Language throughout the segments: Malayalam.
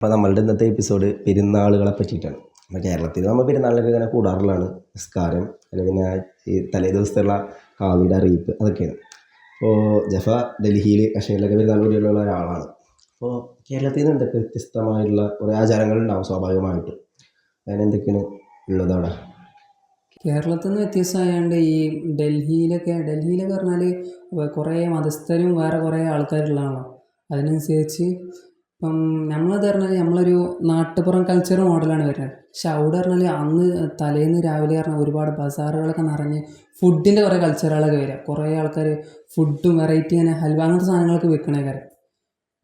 അപ്പോൾ നമ്മളുടെ ഇന്നത്തെ എപ്പിസോഡ് പെരുന്നാളുകളെ പറ്റിയിട്ടാണ്. അപ്പോൾ കേരളത്തിൽ നമ്മൾ പെരുന്നാളിലൊക്കെ ഇങ്ങനെ കൂടാറുള്ളതാണ് നിസ്കാരം, അല്ലെങ്കിൽ പിന്നെ ഈ തലേ ദിവസത്തുള്ള കാവിയുടെ അറിയിപ്പ്, അതൊക്കെയാണ്. അപ്പോൾ ജഫ ഡൽഹിയിൽ കശ്മീരിലൊക്കെ പെരുന്നാൾ കൂടിയുള്ള ഒരാളാണ്. അപ്പോൾ കേരളത്തിൽ നിന്ന് എന്തൊക്കെ വ്യത്യസ്തമായിട്ടുള്ള കുറേ ആചാരങ്ങളുണ്ടാവും സ്വാഭാവികമായിട്ടും. അങ്ങനെ എന്തൊക്കെയാണ് ഉള്ളത് അവിടെ? കേരളത്തിൽ നിന്ന് വ്യത്യസ്തമായതുകൊണ്ട് ഈ ഡൽഹിയിലൊക്കെ പറഞ്ഞാൽ കുറേ മതസ്ഥരും വേറെ കുറേ ആൾക്കാരുള്ളതാണല്ലോ. അതിനനുസരിച്ച് ഇപ്പം നമ്മളത് പറഞ്ഞാൽ നമ്മളൊരു നാട്ടുപുറം കൾച്ചർ മോഡലാണ് വരുന്നത്. പക്ഷെ അവിടെ പറഞ്ഞാൽ അന്ന് തലേന്ന് രാവിലെ പറഞ്ഞാൽ ഒരുപാട് ബസാറുകളൊക്കെ നിറഞ്ഞ് ഫുഡിൻ്റെ കുറേ കൾച്ചറുകളൊക്കെ വരിക. കുറേ ആൾക്കാർ ഫുഡും വെറൈറ്റി അങ്ങനെ ഹൽവ അങ്ങനത്തെ സാധനങ്ങളൊക്കെ വെക്കണേ കാര്യം.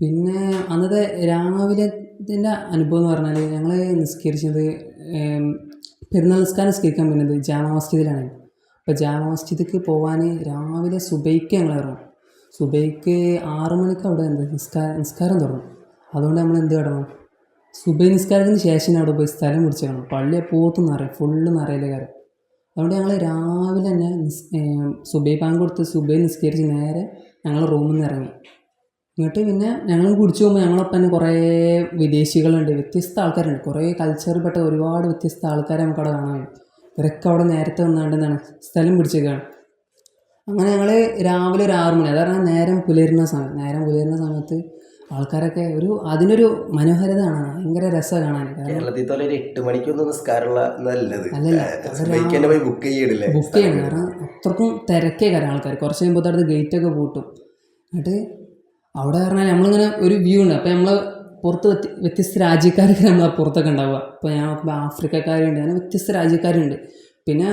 പിന്നെ അന്നത്തെ രാവിലത്തിൻ്റെ അനുഭവം എന്ന് പറഞ്ഞാൽ ഞങ്ങൾ നിസ്കരിച്ചത് പെരുന്നാൾ നിസ്കാരം നിസ്കരിക്കാൻ പറ്റുന്നത് ജാമാ മസ്ജിദിലാണ്. അപ്പോൾ ജാമാ മസ്ജിദിലേക്ക് പോകാൻ രാവിലെ സുബൈക്ക് ഞങ്ങൾ ഇറങ്ങും. സുബൈക്ക് 6 മണിക്ക് അവിടെ നിസ്കാരം തുടങ്ങും. അതുകൊണ്ട് നമ്മൾ എന്ത് കിടണം, സുബൈ നിസ്കാരത്തിന് ശേഷം അവിടെ പോയി സ്ഥലം പിടിച്ചേക്കണം. പള്ളി പോത്തും നിറയും, ഫുള്ള് നിറയിലെ കാര്യം. അതുകൊണ്ട് ഞങ്ങൾ രാവിലെ തന്നെ സുബൈ ബാങ്ക് കൊടുത്ത് സുബൈ നിസ്കരിച്ച് നേരെ ഞങ്ങൾ റൂമിൽ നിന്ന് ഇറങ്ങി. എന്നിട്ട് പിന്നെ ഞങ്ങൾ കുടിച്ചു പോകുമ്പോൾ ഞങ്ങളൊപ്പം തന്നെ കുറേ വിദേശികളുണ്ട്, വ്യത്യസ്ത ആൾക്കാരുണ്ട്, കുറേ കൾച്ചറിൽപ്പെട്ട ഒരുപാട് വ്യത്യസ്ത ആൾക്കാരെ നമുക്ക് അവിടെ കാണാൻ കഴിയും. ഇവരൊക്കെ അവിടെ നേരത്തെ വന്നാണ്ടെന്നാണ് സ്ഥലം പിടിച്ചേക്കാണ്. അങ്ങനെ ഞങ്ങൾ രാവിലെ ഒരു 6 മണി, അതാണ് നേരം പുലരുന്ന സമയത്ത് ആൾക്കാരൊക്കെ അതിനൊരു മനോഹാരിത കാണാൻ ഭയങ്കര രസമാണ് കാണാൻ. കേരളത്തിൽ ഒരു 8 മണിക്കൊന്നും നിസ്കാരമുള്ള നല്ലത് ബുക്ക് ചെയ്യണം. കാരണം അത്രക്കും തിരക്കേ കാര്യം ആൾക്കാർ. കുറച്ച് കഴിയുമ്പോൾ അടുത്ത് ഗേറ്റൊക്കെ പൂട്ടും. എന്നിട്ട് അവിടെ പറഞ്ഞാൽ നമ്മളിങ്ങനെ ഒരു വ്യൂ ഉണ്ട്. അപ്പോൾ നമ്മൾ പുറത്ത് വ്യത്യസ്ത രാജ്യക്കാരൊക്കെ നമ്മൾ പുറത്തൊക്കെ ഉണ്ടാവുക. ഇപ്പോൾ ഞാൻ നോക്കുമ്പോൾ ആഫ്രിക്കക്കാരുണ്ട്, അങ്ങനെ വ്യത്യസ്ത രാജ്യക്കാരുണ്ട്. പിന്നെ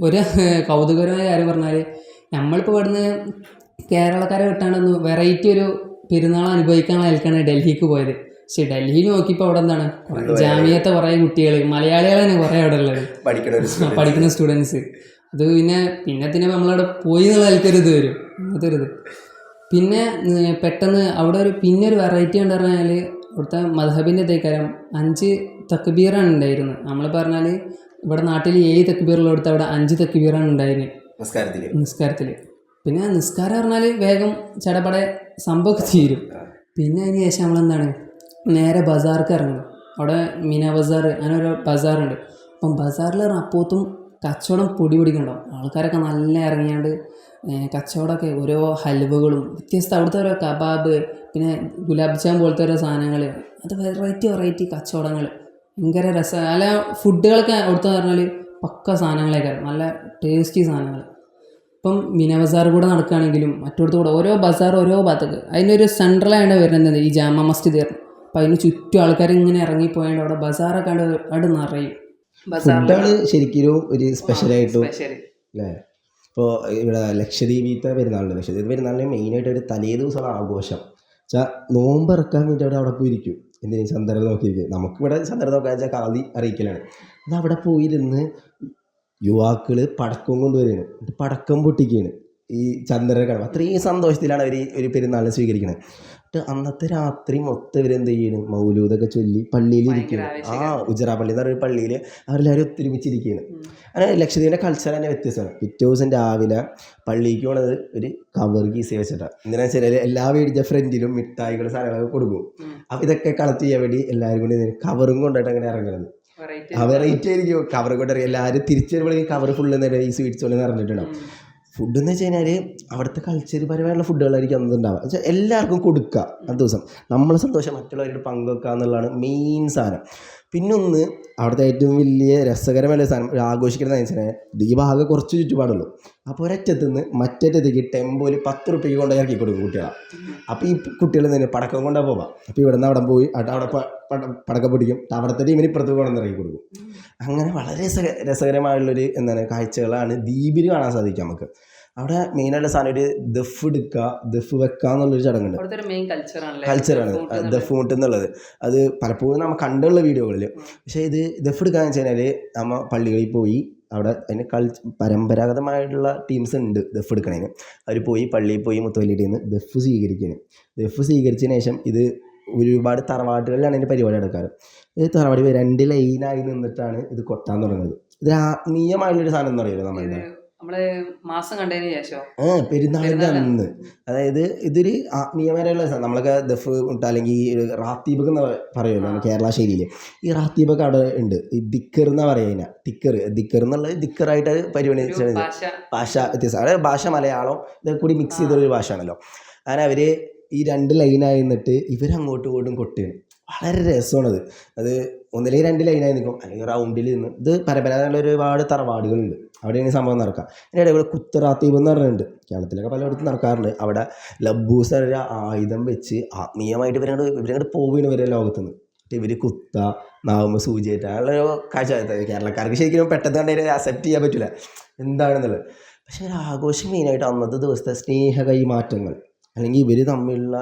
ഒരു കൗതുകകരമായ കാര്യം പറഞ്ഞാൽ നമ്മളിപ്പോൾ ഇവിടുന്ന് കേരളക്കാരെ വിട്ടാണ്ടൊന്ന് വെറൈറ്റി ഒരു പെരുന്നാൾ അനുഭവിക്കാനായിരിക്കാണ് ഡൽഹിക്ക് പോയത്. പക്ഷേ ഡൽഹിയിൽ നോക്കിയപ്പോൾ അവിടെ എന്താണ് ജാമിയത്തെ കുറേ കുട്ടികൾ, മലയാളികൾ തന്നെ കുറേ അവിടെ ഉള്ളത് പഠിക്കുന്ന സ്റ്റുഡൻസ്. അത് പിന്നെ നമ്മളവിടെ പോയി എന്നുള്ള ആൾക്കൊരിത് വരും, അങ്ങനത്തെ ഒരു ഇത്. പിന്നെ പെട്ടെന്ന് അവിടെ ഒരു വെറൈറ്റി എന്ന് പറഞ്ഞാൽ അവിടുത്തെ മദ്ഹബിൻ്റെ തേക്കാരം 5 തക്ബീറാണ് ഉണ്ടായിരുന്നത്. നമ്മൾ പറഞ്ഞാൽ ഇവിടെ നാട്ടിൽ 7 തക്ബീറുള്ളടുത്ത് അവിടെ 5 തക്ബീറാണ് ഉണ്ടായിരുന്നത് നിസ്കാരത്തിൽ. പിന്നെ നിസ്കാരം പറഞ്ഞാൽ വേഗം ചടപടെ സംഭവമൊക്കെ തീരും. പിന്നെ അതിന് ശേഷം നമ്മളെന്താണ് നേരെ ബസാർക്ക് ഇറങ്ങും. അവിടെ മിന ബസാർ അങ്ങനെ ഒരു ബസാറുണ്ട്. അപ്പം ബസാറിൽ അപ്പോത്തും കച്ചവടം പൊടി പിടിക്കണ്ടാവും. ആൾക്കാരൊക്കെ നല്ല ഇറങ്ങിയാണ്ട് കച്ചവടമൊക്കെ ഓരോ ഹൽവകളും അവിടുത്തെ ഓരോ കബാബ്, പിന്നെ ഗുലാബ് ജാം പോലത്തെ ഓരോ സാധനങ്ങൾ, അത് വെറൈറ്റി കച്ചവടങ്ങൾ, ഭയങ്കര രസം. അല്ല ഫുഡുകളൊക്കെ അവിടുത്തെ പറഞ്ഞാൽ പക്ക സാധനങ്ങളൊക്കെ നല്ല ടേസ്റ്റി സാധനങ്ങൾ. ഇപ്പം മിന ബസാർ കൂടെ നടക്കുകയാണെങ്കിലും മറ്റോടത്ത് കൂടെ ഓരോ ബസാർ ഓരോ ഭാഗത്തേക്ക് അതിനൊരു സെൻട്രലായിട്ട് വരുന്നത് ഈ ജാമാ മസ്ജിദ് ആയിരുന്നു. അപ്പം അതിന് ചുറ്റും ആൾക്കാർ ഇങ്ങനെ ഇറങ്ങിപ്പോയാണ്ട് അവിടെ ബസാറൊക്കെ അവിടെ നിറയും. ഫുഡാണ് ശരിക്കും ഒരു സ്പെഷ്യലായിട്ടും അല്ലേ. ഇപ്പോൾ ഇവിടെ ലക്ഷദ്വീപിലത്തെ പെരുന്നാളുണ്ട്. ലക്ഷദ്വീപ് പെരുന്നാളിന് മെയിനായിട്ട് ഒരു തലേ ദിവസമാണ് ആഘോഷം. വെച്ചാൽ നോമ്പ് ഇറക്കാൻ വേണ്ടി അവിടെ പോയിരിക്കും. എന്തിനും ചന്ദ്രൻ നോക്കിയിരിക്കും. നമുക്കിവിടെ ചന്ദ്രൻ നോക്കാൻ വെച്ചാൽ കാതി അറിയിക്കലാണ്. അത് അവിടെ പോയിരുന്ന് യുവാക്കൾ പടക്കം കൊണ്ടുവരികയാണ്, എന്നിട്ട് പടക്കം പൊട്ടിക്കുകയാണ് ഈ ചന്ദ്രനെ കാണുമ്പോൾ. അത്രയും സന്തോഷത്തിലാണ് അവർ ഒരു പെരുന്നാളിനെ സ്വീകരിക്കുന്നത്. എന്നിട്ട് അന്നത്തെ രാത്രി മൊത്തം ഇവരെന്ത് ചെയ്യണം, മൗലൂദൊക്കെ ചൊല്ലി പള്ളിയിൽ ഇരിക്കുകയാണ്. ഉജറ പള്ളി എന്ന് പറയുന്ന പള്ളിയിൽ അവരെല്ലാവരും ഒത്തൊരുമിച്ചിരിക്കുകയാണ്. അങ്ങനെ ലക്ഷദ്വീപിൻ്റെ കൾച്ചർ തന്നെ വ്യത്യസ്തമാണ്. പിറ്റേ ദിവസം രാവിലെ പള്ളിക്ക് പോണത് ഒരു കവർ കീസ് വെച്ചിട്ടാണ്. എന്തിനാ വെച്ചാൽ എല്ലാ വീടിൻ്റെ ഫ്രണ്ടിലും മിഠായികൾ സാധനങ്ങളൊക്കെ കൊടുക്കും. അപ്പോൾ ഇതൊക്കെ കളക്ട് ചെയ്യാൻ വേണ്ടി എല്ലാവരും കൂടി കവറും കൊണ്ടിട്ട് അങ്ങനെ ഇറങ്ങുന്നത്. വെറൈറ്റി ആയിരിക്കും. കവർ കൊണ്ടിറങ്ങി എല്ലാവരും തിരിച്ചു വരുമ്പോഴേക്കും കവർ ഫുള്ള് ഈ സ്വീറ്റ്സ് കൊണ്ട് നിറഞ്ഞിട്ടുണ്ടാവും. ഫുഡ് എന്ന് വെച്ച് കഴിഞ്ഞാൽ അവിടുത്തെ കൾച്ചർപരമായുള്ള ഫുഡുകളായിരിക്കും അന്നുണ്ടാവുക. വെച്ചാൽ എല്ലാവർക്കും കൊടുക്കുക ആ ദിവസം. നമ്മളെ സന്തോഷം മറ്റുള്ളവരോട് പങ്കുവെക്കുക എന്നുള്ളതാണ് മെയിൻ സാധനം. പിന്നൊന്ന് അവിടുത്തെ ഏറ്റവും വലിയ രസകരമായ സാധനം ആഘോഷിക്കുന്നത് വെച്ചാൽ ദീപാകെ കുറച്ച് ചുറ്റുപാടുള്ളൂ. അപ്പോൾ ഒരറ്റത്ത് നിന്ന് മറ്റേറ്റത്തേക്ക് ടെമ്പോയിൽ 10 റുപ്യക്ക് കൊണ്ട് ഇറക്കി കൊടുക്കും കുട്ടികളാണ്. അപ്പോൾ ഈ കുട്ടികൾ തന്നെ പടക്കം കൊണ്ടാണ് പോവാം. അപ്പോൾ ഇവിടെ നിന്ന് അവിടെ പോയി അവിടെ പടക്കം പൊടിക്കും. അവിടുത്തെ ടീമിന് ഇപ്പുറത്ത് കൊണ്ടുവന്ന് ഇറക്കി കൊടുക്കും. അങ്ങനെ വളരെ രസകരമായുള്ളൊരു കാഴ്ചകളാണ് ദ്വീപിൽ കാണാൻ സാധിക്കും നമുക്ക്. അവിടെ മെയിനായിട്ടുള്ള സാധനം ഒരു ദഫ് വെക്കുക എന്നുള്ളൊരു ചടങ്ങുണ്ട്. കൾച്ചറാണ് ദഫ് മുട്ട് എന്നുള്ളത്. അത് പലപ്പോഴും നമ്മൾ കണ്ടുള്ള വീഡിയോകളിൽ. പക്ഷേ ഇത് ദഫ് എടുക്കാന്ന് വെച്ച് കഴിഞ്ഞാൽ നമ്മൾ പള്ളികളിൽ പോയി അവിടെ അതിന് പരമ്പരാഗതമായിട്ടുള്ള ടീംസ് ഉണ്ട് ദഫ് എടുക്കണതിന്. അവർ പോയി പള്ളിയിൽ പോയി മുത്തവല്ലിയിൽ നിന്ന് ദഫ് സ്വീകരിക്കുകയാണ്. ദഫ് സ്വീകരിച്ചതിന് ശേഷം ഇത് ഒരുപാട് തറവാട്ടുകളിലാണ് ഇതിൻ്റെ പരിപാടി എടുക്കാറ്. ഇത് തറവാടി 2 ലൈനായി നിന്നിട്ടാണ് ഇത് കൊട്ടാൻ തുടങ്ങുന്നത്. ഇത് ആത്മീയമായുള്ളൊരു സാധനം എന്ന് പറയുന്നത് നമ്മളുടെ നമ്മള് മാസം കണ്ടതിന് ശേഷം പെരുന്നാളിൻ്റെ അന്ന്. അതായത് ഇതൊരു ആത്മീയപരമുള്ള നമ്മളൊക്കെ ദഫ് ഇട്ട് അല്ലെങ്കിൽ റാത്തീബക്ക് എന്ന് പറയുമല്ലോ കേരള ശൈലിയിൽ. ഈ റാത്തീബക്ക് അവിടെ ഉണ്ട്. ഈ ദിക്കർ എന്നാ പറയുക, ദിക്കർ എന്നുള്ളത് ദിക്കറായിട്ട് പരിഗണിച്ചത്. ഭാഷ വ്യത്യസ്തം, അതായത് ഭാഷ മലയാളം ഇതൊക്കെ കൂടി മിക്സ് ചെയ്തൊരു ഭാഷ ആണല്ലോ. അങ്ങനെ അവർ ഈ 2 ലൈനായി നിന്നിട്ട് ഇവരങ്ങോട്ടും ഇങ്ങോട്ടും കൊട്ടുകയാണ്. വളരെ രസമാണത്. അത് ഒന്നിലേക്ക് 2 ലൈനായി നിൽക്കും, അല്ലെങ്കിൽ റൗണ്ടിൽ നിന്ന്. ഇത് പരമ്പരാഗതമായിട്ടുള്ള ഒരുപാട് തറവാടുകളുണ്ട്, അവിടെയാണ് ഈ സംഭവം നടക്കുക. അതിൻ്റെ ഇടയിൽ കുത്തറാത്തീബ് എന്ന് പറഞ്ഞിട്ടുണ്ട്, കേരളത്തിലൊക്കെ പലയിടത്തും നടക്കാറുണ്ട്. അവിടെ ലബൂസ് ഒരു ആയുധം വെച്ച് ആത്മീയമായിട്ട് ഇവരങ്ങോട്ട് പോവുകയാണ് ഇവരെ ലോകത്തുനിന്ന്. ഇവർ കുത്ത നാവുമ്പോൾ സൂചിയായിട്ട് അങ്ങനെയുള്ള കാഴ്ച. കേരളക്കാർക്ക് ശരിക്കും പെട്ടെന്ന് കണ്ടതിനെ അക്സെപ്റ്റ് ചെയ്യാൻ പറ്റില്ല എന്താണെന്നുള്ളത്. പക്ഷേ ഒരു ആഘോഷം മെയിനായിട്ട് അന്നത്തെ ദിവസത്തെ സ്നേഹ കൈമാറ്റങ്ങൾ, അല്ലെങ്കിൽ ഇവർ തമ്മിലുള്ള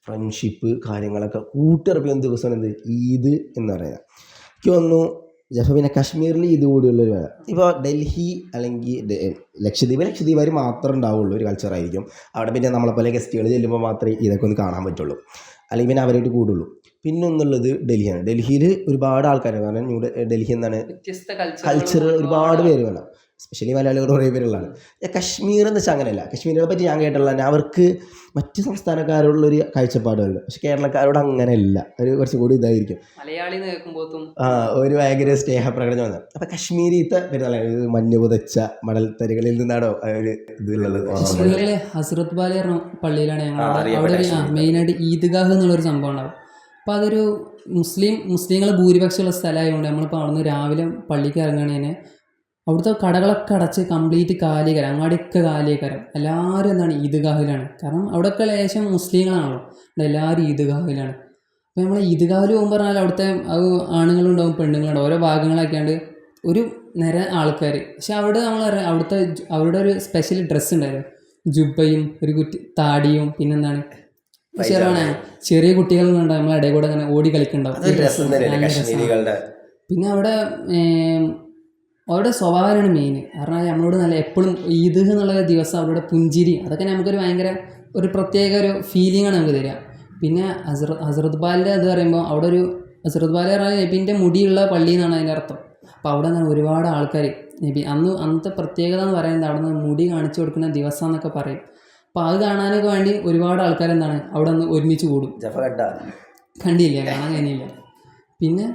ഫ്രണ്ട്ഷിപ്പ് കാര്യങ്ങളൊക്കെ കൂട്ടിറപ്പിക്കുന്ന ദിവസമാണ് എന്ത്, ഈദ് എന്ന് പറയുന്നത്. എനിക്ക് തോന്നുന്നു ജഫ പിന്നെ കാശ്മീരിൽ ഈദ് കൂടിയുള്ളൊരു വേല. ഇപ്പോൾ ഡൽഹി അല്ലെങ്കിൽ ലക്ഷദ്വീപുകാർ മാത്രമേ ഉണ്ടാവുള്ളൂ, ഒരു കൾച്ചറായിരിക്കും അവിടെ. പിന്നെ നമ്മളെപ്പോലെ ഗസ്റ്റുകൾ ചെല്ലുമ്പോൾ മാത്രമേ ഇതൊക്കെ ഒന്ന് കാണാൻ പറ്റുള്ളൂ, അല്ലെങ്കിൽ പിന്നെ അവരായിട്ട് കൂടുള്ളൂ. പിന്നെ ഒന്നുള്ളത് ഡൽഹിയാണ്. ഡൽഹിയിൽ ഒരുപാട് ആൾക്കാരാണ്, കാരണം ഡൽഹി എന്താണ് കൾച്ചർ ഒരുപാട് പേര് വേണം, എസ്പെഷ്യലി മലയാളികൾ കുറേ പേരുള്ളതാണ്. കശ്മീർ എന്ന് വെച്ചാൽ അങ്ങനെയല്ല. കശ്മീരിനെ പറ്റി ഞാൻ കേട്ടുള്ള അവർക്ക് മറ്റ് സംസ്ഥാനക്കാരോടുള്ളൊരു കാഴ്ചപ്പാടുകളുണ്ട്, പക്ഷെ കേരളക്കാരോട് അങ്ങനെയല്ല, ഒരു കുറച്ചും കൂടി ഇതായിരിക്കും. മലയാളി ഒരു ഭയങ്കര സ്നേഹപ്രകടനം വന്നത്. അപ്പം കശ്മീരിത്തെ പെരുന്നാളാണ്, മഞ്ഞ് പുതച്ച മണൽത്തരികളിൽ നിന്നാണോ ഒരു ഇതുള്ളത്. ഹസ്രത്ത് ബാലി പറഞ്ഞ പള്ളിയിലാണ് ഞങ്ങൾ. അവിടെ മെയിനായിട്ട് ഈദ്ഗാഹ് എന്നുള്ളൊരു സംഭവം ഉണ്ടാവും. അപ്പോൾ അതൊരു മുസ്ലിങ്ങൾ ഭൂരിപക്ഷമുള്ള സ്ഥലമായതുകൊണ്ട് നമ്മളിപ്പോൾ അവിടെ നിന്ന് രാവിലെ പള്ളിക്ക് ഇറങ്ങുകയാണെങ്കിൽ അവിടുത്തെ കടകളൊക്കെ അടച്ച് കംപ്ലീറ്റ് കാലികരം, അങ്ങാടിയൊക്കെ കാലികരം. എല്ലാവരും എന്താണ് ഈദ്ഗാഹിലാണ്, കാരണം അവിടെയൊക്കെ ലേശം മുസ്ലിങ്ങളാണല്ലോ, അവിടെ എല്ലാവരും ഈദ്ഗാഹിലാണ്. അപ്പോൾ നമ്മൾ ഈദ്ഗാഹിൽ പോകുമ്പോൾ പറഞ്ഞാൽ അവിടുത്തെ ആണുങ്ങളുണ്ടാവും പെണ്ണുങ്ങളുണ്ടാവും, ഓരോ ഭാഗങ്ങളൊക്കെയാണ്ട് ഒരു നിര ആൾക്കാർ. പക്ഷെ അവിടെ നമ്മൾ അവരുടെ ഒരു സ്പെഷ്യൽ ഡ്രസ്സ് ഉണ്ടായിരുന്നു, ജുബയും ഒരു താടിയും, പിന്നെന്താണ് ചെറിയ കുട്ടികളുണ്ടാവും നമ്മളെ ഇടയിൽ കൂടെ അങ്ങനെ ഓടി കളിക്കുന്നുണ്ടാവും. പിന്നെ അവരുടെ സ്വഭാവമാണ് മെയിൻ. കാരണം നമ്മളോട് നല്ല എപ്പോഴും ഈദ് എന്നുള്ള ദിവസം അവരുടെ പുഞ്ചിരി, അതൊക്കെ നമുക്കൊരു ഭയങ്കര ഒരു പ്രത്യേക ഒരു ഫീലിംഗാണ് നമുക്ക് തരിക. പിന്നെ ഹസ്രത്ത് ബാലിൻ്റെ അത് പറയുമ്പോൾ അവിടെ ഒരു ഹസ്രത്ത് ബാലി പറഞ്ഞാൽ നബീൻ്റെ മുടിയുള്ള പള്ളി എന്നാണ് അതിൻ്റെ അർത്ഥം. അപ്പോൾ അവിടെ നിന്നാണ് ഒരുപാട് ആൾക്കാർ നബി അന്നത്തെ പ്രത്യേകത എന്ന് പറയുന്നത് അവിടെ നിന്ന് മുടി കാണിച്ചു കൊടുക്കുന്ന ദിവസം എന്നൊക്കെ പറയും. അപ്പോൾ അത് കാണാനൊക്കെ വേണ്ടി ഒരുപാട് ആൾക്കാരെന്താണ് അവിടെ നിന്ന് ഒരുമിച്ച് കൂടും. കണ്ടില്ല, കാണാൻ കഴിഞ്ഞില്ല. പിന്നെ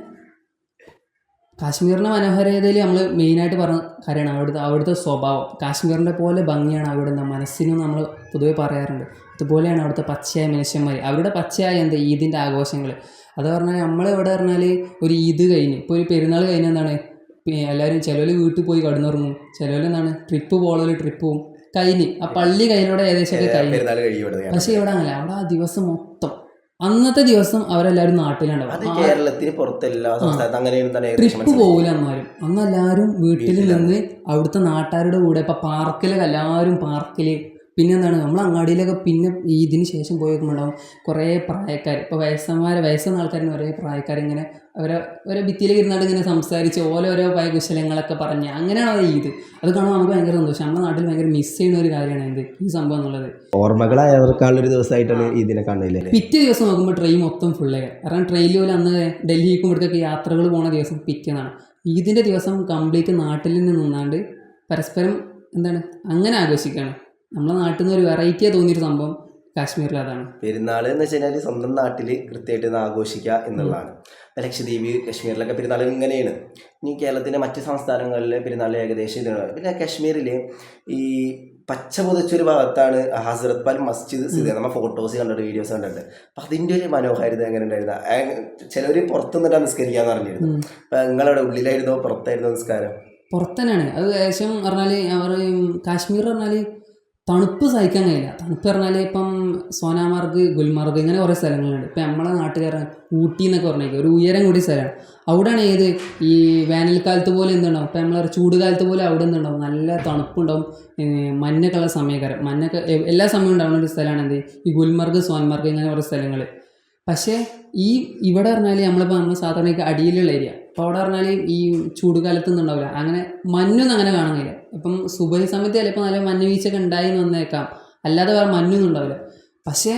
കാശ്മീരിൻ്റെ മനോഹാരിതയിൽ നമ്മൾ മെയിനായിട്ട് പറഞ്ഞ കാര്യമാണ് അവിടുത്തെ സ്വഭാവം. കാശ്മീരിൻ്റെ പോലെ ഭംഗിയാണ് അവിടെ മനസ്സിനും നമ്മൾ പൊതുവെ പറയാറുണ്ട്. അതുപോലെയാണ് അവിടുത്തെ പച്ചയായ മനുഷ്യന്മാർ, അവരുടെ പച്ചയായ ഈദിൻ്റെ ആഘോഷങ്ങൾ. അത് പറഞ്ഞാൽ നമ്മളിവിടെ പറഞ്ഞാൽ ഒരു ഈദ് കഴിഞ്ഞ് ഇപ്പോൾ ഒരു പെരുന്നാൾ കഴിഞ്ഞാൽ എന്താണ് എല്ലാവരും ചിലവർ വീട്ടിൽ പോയി കടന്നുറങ്ങും, ചിലവർ എന്താണ് ട്രിപ്പ് പോവും കഴിഞ്ഞ് ആ പള്ളി കഴിഞ്ഞോടെ ഏകദേശമൊക്കെ കഴിഞ്ഞു. പക്ഷേ ഇവിടെ അങ്ങനെ അവിടെ ആ ദിവസം മൊത്തം അന്നത്തെ ദിവസം അവരെല്ലാവരും നാട്ടിലുണ്ടാവും. ട്രിപ്പ് പോകില്ല എന്നാലും അന്നെല്ലാവരും വീട്ടിൽ നിന്ന് അവിടുത്തെ നാട്ടുകാരുടെ കൂടെ ഇപ്പം പാർക്കിലൊക്കെ എല്ലാവരും പിന്നെ എന്താണ് നമ്മൾ അങ്ങാടിയിലൊക്കെ പിന്നെ ഇതിന് ശേഷം പോയി നോക്കുമ്പോണ്ടാവും കുറേ പ്രായക്കാർ, ഇപ്പോൾ വയസ്സുന്ന ആൾക്കാരിന് ഒരേ പ്രായക്കാരിങ്ങനെ അവരെ ഭിത്തിയിലേക്ക് ഇരുന്നാണ്ട് ഇങ്ങനെ സംസാരിച്ച് ഓരോ കുശലങ്ങളൊക്കെ പറഞ്ഞ് അങ്ങനെയാണ് അവർ ഈദ്. അത് കാണുമ്പോൾ നമുക്ക് ഭയങ്കര സന്തോഷം. നമ്മുടെ നാട്ടിൽ ഭയങ്കര മിസ് ചെയ്യുന്ന ഒരു കാര്യമാണ് ഈ സംഭവം എന്നുള്ളത്. ഓർമ്മകളായവർക്കുള്ളൊരു ദിവസമായിട്ടാണ് ഇതിനെ കാണുന്നില്ല. പിറ്റേ ദിവസം നോക്കുമ്പോൾ ട്രെയിൻ മൊത്തം ഫുള്ളായി. കാരണം ട്രെയിനിൽ പോലെ അന്ന് ഡൽഹിക്കും ഇവിടേക്കൊക്കെ യാത്രകൾ പോകുന്ന ദിവസം പിറ്റേന്നാണ്. ഈദിൻ്റെ ദിവസം കംപ്ലീറ്റ് നാട്ടിൽ നിന്ന് നിന്നാണ്ട് പരസ്പരം എന്താണ് അങ്ങനെ ആഘോഷിക്കുകയാണ്. നമ്മളെ നാട്ടിൽ നിന്ന് ഒരു വെറൈറ്റിയാണ് തോന്നിയൊരു സംഭവം കാശ്മീരിൽ അതാണ്. പെരുന്നാൾ എന്ന് വെച്ച് കഴിഞ്ഞാൽ സ്വന്തം നാട്ടിൽ കൃത്യമായിട്ട് ആഘോഷിക്കുക എന്നുള്ളതാണ്. ലക്ഷദ്വീപ് കാശ്മീരിലൊക്കെ പെരുന്നാൾ ഇങ്ങനെയാണ്. ഇനി കേരളത്തിൻ്റെ മറ്റ് സംസ്ഥാനങ്ങളിലെ പെരുന്നാൾ ഏകദേശം ഇതാണ്. പിന്നെ കാശ്മീരിൽ ഈ പച്ച പുതച്ചൊരു ഭാഗത്താണ് ഹസ്രത്ത് ബാൽ മസ്ജിദ് സ്ഥിതി. നമ്മൾ ഫോട്ടോസ് കണ്ടിട്ട് വീഡിയോസ് കണ്ടിട്ട് അപ്പം അതിൻ്റെ ഒരു മനോഹാരിത എങ്ങനെ ഉണ്ടായിരുന്ന. ചിലർ പുറത്തുനിന്നിട്ടാണ് നിസ്കരിക്കാന്ന് പറഞ്ഞിരുന്നു. അപ്പം നിങ്ങളവിടെ ഉള്ളിലായിരുന്നോ പുറത്തായിരുന്നോ നിസ്കാരം? പുറത്തന്നെയാണ്. അത് ഏകദേശം പറഞ്ഞാൽ അവർ കാശ്മീർ പറഞ്ഞാൽ തണുപ്പ് സഹിക്കാൻ കഴിയില്ല. തണുപ്പ് പറഞ്ഞാൽ ഇപ്പം സോനാമാർഗ്, ഗുൽമാർഗ് ഇങ്ങനെ കുറേ സ്ഥലങ്ങളുണ്ട്. ഇപ്പം നമ്മളെ നാട്ടുകാരൻ ഊട്ടി എന്നൊക്കെ പറഞ്ഞേക്കുക ഒരു ഉയരം കൂടിയ സ്ഥലമാണ്. അവിടെയാണ് ഈ വേനൽക്കാലത്ത് പോലെ എന്തുണ്ടാവും, ഇപ്പം നമ്മളെ ചൂട് കാലത്ത് പോലെ അവിടെ എന്തുണ്ടാവും, നല്ല തണുപ്പുണ്ടാവും, മഞ്ഞൊക്കെ ഉള്ള സമയക്കാരം. മഞ്ഞൊക്കെ എല്ലാ സമയവും ഉണ്ടാവുന്ന ഒരു സ്ഥലമാണ് ഈ ഗുൽമാർഗ്, സോൻമാർഗ് ഇങ്ങനെ കുറേ സ്ഥലങ്ങൾ. പക്ഷേ ഇവിടെ പറഞ്ഞാൽ നമ്മൾ സാധാരണ അടിയിലുള്ള ഏരിയ. അപ്പോൾ അവിടെ പറഞ്ഞാൽ ഈ ചൂട് കാലത്തൊന്നും ഉണ്ടാവില്ല, അങ്ങനെ മഞ്ഞൊന്നും അങ്ങനെ കാണാൻ കഴിയില്ല. ഇപ്പം സുബഹി സമയത്ത് ചിലപ്പോൾ നല്ല മഞ്ഞ് വീഴ്ചയൊക്കെ ഉണ്ടായി എന്ന് വന്നേക്കാം, അല്ലാതെ വേറെ മഞ്ഞൊന്നും ഉണ്ടാവില്ല. പക്ഷേ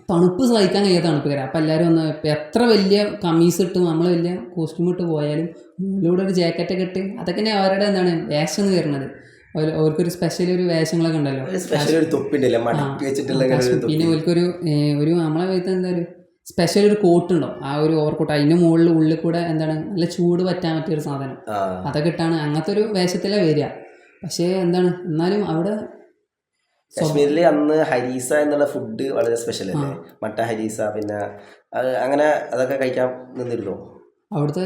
തണുപ്പ് സഹിക്കാൻ കഴിയാത്ത തണുപ്പ് കയറാം. അപ്പോൾ എല്ലാവരും എത്ര വലിയ കമ്മീസ് ഇട്ട് നമ്മൾ വലിയ കോസ്റ്റ്യൂം ഇട്ട് പോയാലും മുകളിലൂടെ ഒരു ജാക്കറ്റൊക്കെ ഇട്ട് അതൊക്കെ തന്നെ അവരുടെ വേഷം എന്ന് വരുന്നത്. അവർക്കൊരു സ്പെഷ്യൽ ഒരു വേഷങ്ങളൊക്കെ ഉണ്ടല്ലോ. സ്പെഷ്യൽ ഒരു തൊപ്പിണ്ടല്ലേ മടക്കി വെച്ചിട്ടുള്ള ഇങ്ങനെ ഒരു പിന്നെ ഓൽക്കൊരു ഒരു നമ്മളെ വീട്ടിൽ എന്താ ഒരു സ്പെഷ്യൽ ഒരു കോട്ട് ഉണ്ടാവും, ആ ഒരു ഓവർകോട്ട്. അതിൻ്റെ മുകളിൽ ഉള്ളിൽ കൂടെ എന്താണ് നല്ല ചൂട് പറ്റാൻ പറ്റിയൊരു സാധനം, അതൊക്കെ ഇട്ടാണ് അങ്ങനത്തെ ഒരു വേഷത്തിലേ വരിക. പക്ഷേ എന്താണ് എന്നാലും അവിടെ കാശ്മീരിൽ അന്ന് ഹരീസ എന്നുള്ള ഫുഡ് വളരെ സ്പെഷ്യൽ അല്ലേ, മട്ട ഹരീസ. പിന്നെ അങ്ങനെ അതൊക്കെ കഴിക്കാൻ നിന്നിരുന്നോ? അവിടുത്തെ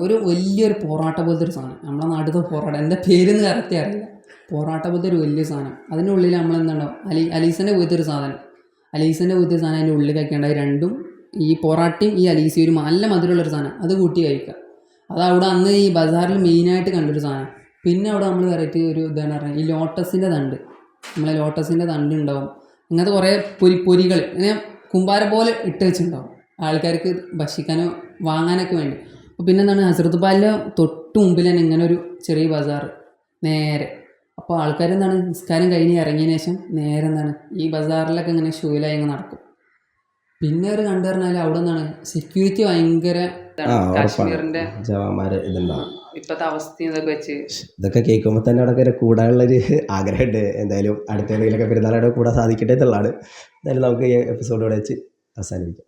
ഒരു വലിയൊരു പൊറാട്ട പോലത്തെ ഒരു സാധനം, നമ്മളെ നാട്ടിലത്തെ പൊറാട്ട, എൻ്റെ പേരെന്ന് കറക്റ്റ് അറിയില്ല, പൊറാട്ട പോലത്തെ ഒരു വലിയ സാധനം. അതിൻ്റെ ഉള്ളിൽ നമ്മളെന്താണോ അലീസിൻ്റെ പോലത്തെ ഒരു സാധനം, അലീസിൻ്റെ പോലത്തെ സാധനം അതിൻ്റെ ഉള്ളിൽ കഴിക്കേണ്ട രണ്ടും, ഈ പൊറാട്ടയും ഈ അലീസി ഒരു നല്ല മധുരമുള്ളൊരു സാധനം, അത് കൂട്ടി കഴിക്കുക. അത് അവിടെ അന്ന് ഈ ബസാറിൽ മെയിനായിട്ട് കണ്ടൊരു സാധനം. പിന്നെ അവിടെ നമ്മൾ വെറൈറ്റി ഒരു ഇതാണ് പറഞ്ഞാൽ ഈ ലോട്ടസിൻ്റെ തണ്ട്, നമ്മളെ ലോട്ടസിൻ്റെ തണ്ട് ഉണ്ടാവും, അങ്ങനത്തെ കുറേ പൊരികൾ ഇങ്ങനെ കുമ്പാരം പോലെ ഇട്ട് വെച്ചിട്ടുണ്ടാവും ആൾക്കാർക്ക് ഭക്ഷിക്കാനോ വാങ്ങാനൊക്കെ വേണ്ടി. അപ്പോൾ പിന്നെ എന്താണ് ഹസ്രത്ത് പാലിൻ്റെ തൊട്ട് മുമ്പിൽ തന്നെ ഇങ്ങനെ ഒരു ചെറിയ ബസാർ നേരെ. അപ്പോൾ ആൾക്കാരെന്താണ് നിസ്കാരം കഴിഞ്ഞ് ഇറങ്ങിയതിന് ശേഷം നേരെ എന്താണ് ഈ ബസാറിലൊക്കെ ഇങ്ങനെ ഷൂലായി ഇങ്ങനെ നടക്കും. പിന്നെ ഒരു കണ്ടു പറഞ്ഞാൽ അവിടെ നിന്നാണ് സെക്യൂരിറ്റി ഭയങ്കര കാശ്മീരിൻ്റെ ജവാന്മാര് ഇതുണ്ടാവും. ഇപ്പോഴത്തെ അവസ്ഥയും ഇതൊക്കെ വെച്ച് ഇതൊക്കെ കേൾക്കുമ്പോൾ തന്നെ അവിടെ കൂടാനുള്ളൊരു ആഗ്രഹമുണ്ട്. എന്തായാലും അടുത്ത എന്തെങ്കിലുമൊക്കെ പെരുന്നാളോടെ കൂടാൻ സാധിക്കട്ടെ എന്നുള്ളതാണ്. എന്തായാലും നമുക്ക് ഈ എപ്പിസോഡോടെ വെച്ച് അവസാനിപ്പിക്കാം.